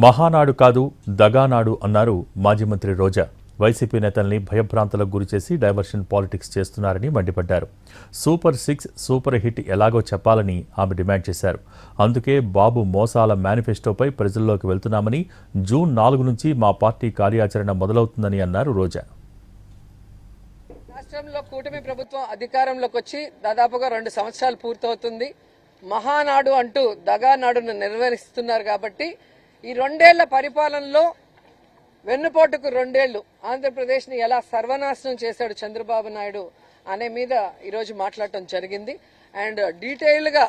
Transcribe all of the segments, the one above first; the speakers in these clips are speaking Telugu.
మహానాడు కాదు దగానాడు అన్నారు మాజీ మంత్రి రోజా. వైసీపీ నేతల్ని భయభ్రాంతులకు గురిచేసి డైవర్షన్ పాలిటిక్స్ చేస్తున్నారని మండిపడ్డారు. సూపర్ 6 సూపర్ హిట్ ఎలాగో చెప్పాలని ఆమె డిమాండ్ చేశారు. అందుకే బాబు మోసాల మేనిఫెస్టోపై ప్రజల్లోకి వెళ్తున్నామని, జూన్ 4 నుంచి మా పార్టీ కార్యాచరణ మొదలవుతుందని అన్నారు రోజా. రాష్ట్రంలో కూటమి ప్రభుత్వం అధికారంలోకి వచ్చి దాదాపుగా 2 సంవత్సరాలు పూర్తవుతుంది. మహానాడు అంటూ దగానాడును నిర్వహిస్తున్నారు కాబట్టి ఈ 2 ఏళ్ల పరిపాలనలో వెన్నుపోటుకు 2 ఏళ్లు ఆంధ్రప్రదేశ్ని ఎలా సర్వనాశనం చేశాడు చంద్రబాబు నాయుడు అనే మీద ఈరోజు మాట్లాడటం జరిగింది. అండ్ డీటెయిల్గా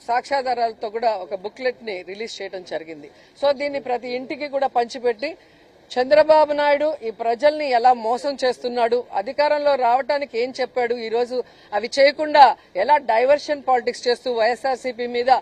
సాక్ష్యాధారాలతో కూడా ఒక బుక్లెట్ని రిలీజ్ చేయడం జరిగింది. సో దీన్ని ప్రతి ఇంటికి కూడా పంచిపెట్టి చంద్రబాబు నాయుడు ఈ ప్రజల్ని ఎలా మోసం చేస్తున్నాడు, అధికారంలో రావడానికి ఏం చెప్పాడు, ఈరోజు అవి చేయకుండా ఎలా డైవర్షన్ పాలిటిక్స్ చేస్తూ వైఎస్ఆర్సీపీ మీద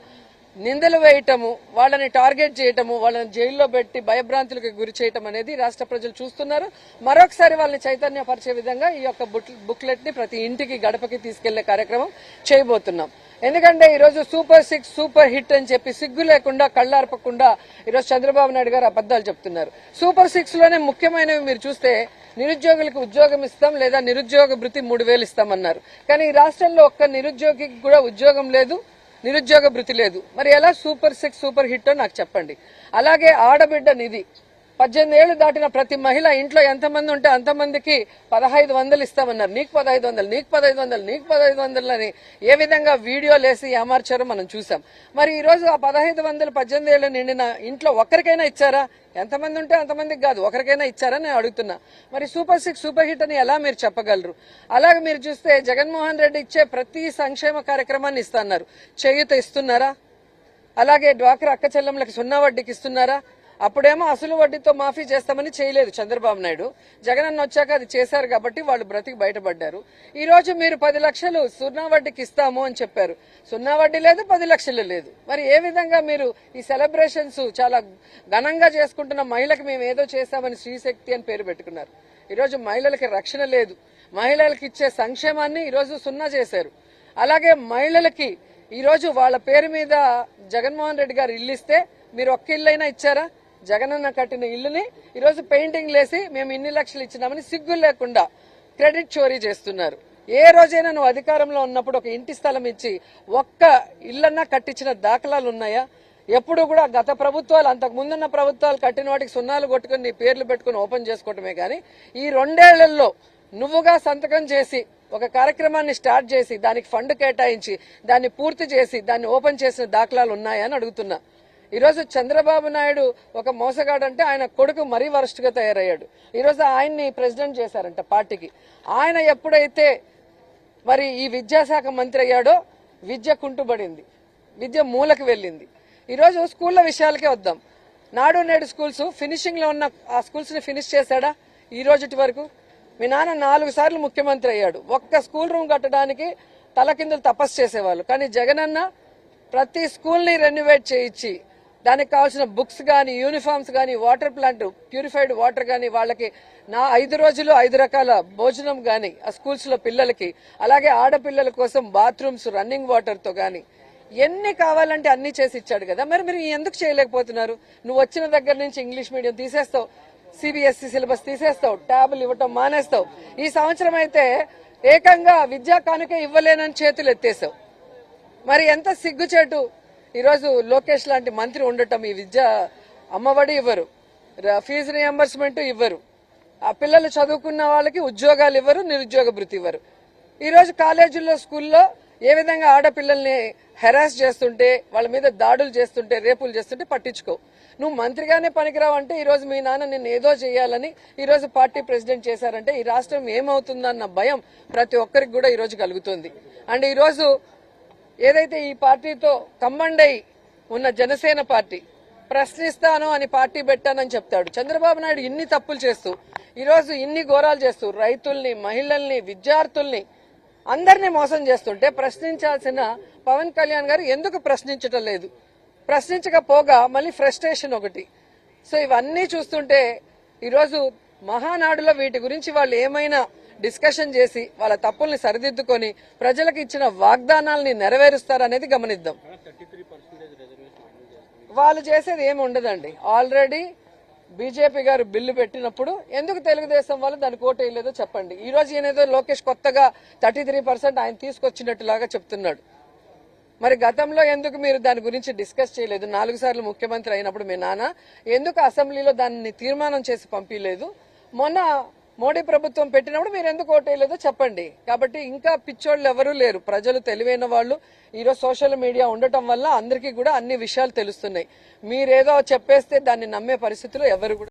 నిందలు వేయటము, వాళ్ళని టార్గెట్ చేయటము, వాళ్ళని జైల్లో పెట్టి భయభ్రాంతులకు గురి చేయటం అనేది రాష్ట్ర ప్రజలు చూస్తున్నారు. మరొకసారి వాళ్ళని చైతన్యపరిచే విధంగా ఈ యొక్క బుక్లెట్ ని ప్రతి ఇంటికి గడపకి తీసుకెళ్లే కార్యక్రమం చేయబోతున్నాం. ఎందుకంటే ఈరోజు సూపర్ 6 సూపర్ హిట్ అని చెప్పి సిగ్గు లేకుండా కళ్ళార్పకుండా ఈరోజు చంద్రబాబు నాయుడు గారు అబద్దాలు చెప్తున్నారు. సూపర్ 6 లోనే ముఖ్యమైనవి మీరు చూస్తే నిరుద్యోగులకు ఉద్యోగం ఇస్తాం లేదా నిరుద్యోగ భృతి 3000 ఇస్తామన్నారు. కానీ ఈ రాష్ట్రంలో ఒక్క నిరుద్యోగికి కూడా ఉద్యోగం లేదు, నిరుద్యోగ భృతి లేదు. మరి ఎలా సూపర్ 6 సూపర్ హిట్ నాకు చెప్పండి. అలాగే ఆడబిడ్డ నిధి 18 ఏళ్లు దాటిన ప్రతి మహిళ ఇంట్లో ఎంతమంది ఉంటే అంతమందికి 1500 ఇస్తామన్నారు. నీకు 1500, నీకు 1500, నీకు 1500 అని ఏ విధంగా వీడియోలు వేసి ఏమార్చారో మనం చూసాం. మరి ఈ రోజు ఆ 1500 18 ఏళ్లు నిండిన ఇంట్లో ఒక్కరికైనా ఇచ్చారా? ఎంతమంది ఉంటే అంతమందికి కాదు, ఒకరికైనా ఇచ్చారని నేను అడుగుతున్నా. మరి సూపర్ 6 సూపర్ హిట్ అని ఎలా మీరు చెప్పగలరు? అలాగే మీరు చూస్తే జగన్మోహన్ రెడ్డి ఇచ్చే ప్రతి సంక్షేమ కార్యక్రమాన్ని ఇస్తున్నారు. చేయూత ఇస్తున్నారా? అలాగే డ్వాక్రా అక్క చెల్లెమ్మలకి 0 వడ్డీకి ఇస్తున్నారా? అప్పుడేమో అసలు వడ్డీతో మాఫీ చేస్తామని చేయలేదు చంద్రబాబు నాయుడు. జగనన్న వచ్చాక అది చేశారు కాబట్టి వాళ్ళు బ్రతికి బయటపడ్డారు. ఈ రోజు మీరు 10 లక్షలు 0 వడ్డీకి ఇస్తాము అని చెప్పారు. 0 వడ్డీ లేదు, 10 లక్షలు లేదు. మరి ఏ విధంగా మీరు ఈ సెలబ్రేషన్స్ చాలా ఘనంగా చేసుకుంటున్న మహిళకి మేము ఏదో చేస్తామని శ్రీశక్తి అని పేరు పెట్టుకున్నారు. ఈరోజు మహిళలకి రక్షణ లేదు. మహిళలకు ఇచ్చే సంక్షేమాన్ని ఈరోజు 0 చేశారు. అలాగే మహిళలకి ఈరోజు వాళ్ళ పేరు మీద జగన్మోహన్ రెడ్డి గారు ఇల్లు ఇస్తే మీరు ఒక్క ఇల్లైనా ఇచ్చారా? జగనన్న కట్టిన ఇల్లుని ఈరోజు పెయింటింగ్ లేసి మేము ఇన్ని లక్షలు ఇచ్చినామని సిగ్గు లేకుండా క్రెడిట్ చోరీ చేస్తున్నారు. ఏ రోజైనా నువ్వు అధికారంలో ఉన్నప్పుడు ఒక ఇంటి స్థలం ఇచ్చి ఒక్క ఇల్లన్నా కట్టించిన దాఖలాలు ఉన్నాయా? ఎప్పుడు కూడా గత ప్రభుత్వాలు, అంతకు ముందున్న ప్రభుత్వాలు కట్టిన వాటికి 0 కొట్టుకుని నీ పేర్లు పెట్టుకుని ఓపెన్ చేసుకోవటమే కానీ ఈ 2 ఏళ్లలో నువ్వుగా సంతకం చేసి ఒక కార్యక్రమాన్ని స్టార్ట్ చేసి దానికి ఫండ్ కేటాయించి దాన్ని పూర్తి చేసి దాన్ని ఓపెన్ చేసిన దాఖలాలు ఉన్నాయా అని అడుగుతున్నా. ఈరోజు చంద్రబాబు నాయుడు ఒక మోసగాడు అంటే ఆయన కొడుకు మరీ వరస్ట్ గా తయారయ్యాడు. ఈరోజు ఆయన్ని ప్రెసిడెంట్ చేశారంట పార్టీకి. ఆయన ఎప్పుడైతే మరి ఈ విద్యాశాఖ మంత్రి అయ్యాడో విద్య కుంటుబడింది, విద్య మూలకు వెళ్ళింది. ఈరోజు స్కూళ్ల విషయాలకే వద్దాం. నాడు నేడు స్కూల్స్ ఫినిషింగ్ లో ఉన్న ఆ స్కూల్స్ ని ఫినిష్ చేశాడా ఈ రోజుటి వరకు? మీ నాన్న 4 సార్లు ముఖ్యమంత్రి అయ్యాడు. ఒక్క స్కూల్ రూమ్ కట్టడానికి తలకిందులు తపస్సు చేసేవాళ్ళు. కానీ జగనన్న ప్రతి స్కూల్ ని రెన్యువేట్ చేయించి దానికి కావాల్సిన బుక్స్ కానీ, యూనిఫామ్స్ కానీ, వాటర్ ప్లాంట్, ప్యూరిఫైడ్ వాటర్ కానీ, వాళ్ళకి 5 రోజులు 5 రకాల భోజనం కానీ ఆ స్కూల్స్ లో పిల్లలకి, అలాగే ఆడపిల్లల కోసం బాత్రూమ్స్ రన్నింగ్ వాటర్ తో కానీ ఎన్ని కావాలంటే అన్ని చేసి ఇచ్చాడు కదా. మరి మీరు ఎందుకు చేయలేకపోతున్నారు? నువ్వు వచ్చిన దగ్గర నుంచి ఇంగ్లీష్ మీడియం తీసేస్తావు, సిబిఎస్ఈ సిలబస్ తీసేస్తావు, ట్యాబులు ఇవ్వటం మానేస్తావు. ఈ సంవత్సరం అయితే ఏకంగా విద్యా కానుక ఇవ్వలేనని చేతులు ఎత్తేసావు. మరి ఎంత సిగ్గుచేటు. ఈరోజు లోకేష్ లాంటి మంత్రి ఉండటం, ఈ విద్యా అమ్మఒడి ఇవ్వరు, ఫీజు రియంబర్స్మెంట్ ఇవ్వరు, ఆ పిల్లలు చదువుకున్న వాళ్ళకి ఉద్యోగాలు ఇవ్వరు, నిరుద్యోగ భృతి ఇవ్వరు. ఈరోజు కాలేజీల్లో స్కూల్లో ఏ విధంగా ఆడపిల్లల్ని హెరాస్ చేస్తుంటే, వాళ్ళ మీద దాడులు చేస్తుంటే, రేపులు చేస్తుంటే పట్టించుకో. నువ్వు మంత్రిగానే పనికిరావంటే ఈరోజు మీ నాన్న నిన్ను ఏదో చేయాలని ఈరోజు పార్టీ ప్రెసిడెంట్ చేశారంటే ఈ రాష్ట్రం ఏమవుతుందన్న భయం ప్రతి ఒక్కరికి కూడా ఈరోజు కలుగుతుంది. అండ్ ఈరోజు ఏదైతే ఈ పార్టీతో కంబైండ్ అయి ఉన్న జనసేన పార్టీ ప్రశ్నిస్తాను అని పార్టీ పెట్టానని చెప్తాడు. చంద్రబాబు నాయుడు ఇన్ని తప్పులు చేస్తూ ఈరోజు ఇన్ని ఘోరాలు చేస్తూ రైతుల్ని, మహిళల్ని, విద్యార్థుల్ని అందరినీ మోసం చేస్తుంటే ప్రశ్నించాల్సిన పవన్ కళ్యాణ్ గారు ఎందుకు ప్రశ్నించటం లేదు? ప్రశ్నించకపోగా మళ్ళీ ఫ్రస్ట్రేషన్ ఒకటి. సో ఇవన్నీ చూస్తుంటే ఈరోజు మహానాడులో వీటి గురించి వాళ్ళు ఏమైనా డిస్కషన్ చేసి వాళ్ళ తప్పుల్ని సరిదిద్దుకొని ప్రజలకు ఇచ్చిన వాగ్దానాల్ని నెరవేరుస్తారనేది గమనిద్దాం. వాళ్ళు చేసేది ఏమి ఉండదండి. ఆల్రెడీ బీజేపీ గారు బిల్లు పెట్టినప్పుడు ఎందుకు తెలుగుదేశం వాళ్ళు దానికి ఓటు వేయలేదో చెప్పండి. ఈ రోజు ఈయనేదో లోకేష్ కొత్తగా 33% ఆయన తీసుకొచ్చినట్టులాగా చెప్తున్నాడు. మరి గతంలో ఎందుకు మీరు దాని గురించి డిస్కస్ చేయలేదు? 4 సార్లు ముఖ్యమంత్రి అయినప్పుడు మీ నాన్న ఎందుకు అసెంబ్లీలో దాన్ని తీర్మానం చేసి పంపించలేదు? మొన్న మోడీ ప్రభుత్వం పెట్టినప్పుడు మీరు ఎందుకు ఓటేయలేదో చెప్పండి. కాబట్టి ఇంకా పిచ్చోళ్ళు ఎవరూ లేరు. ప్రజలు తెలివైన వాళ్ళు. ఈరోజు సోషల్ మీడియా ఉండటం వల్ల అందరికీ కూడా అన్ని విషయాలు తెలుస్తున్నాయి. మీరేదో చెప్పేస్తే దాన్ని నమ్మే పరిస్థితులు ఎవరు కూడా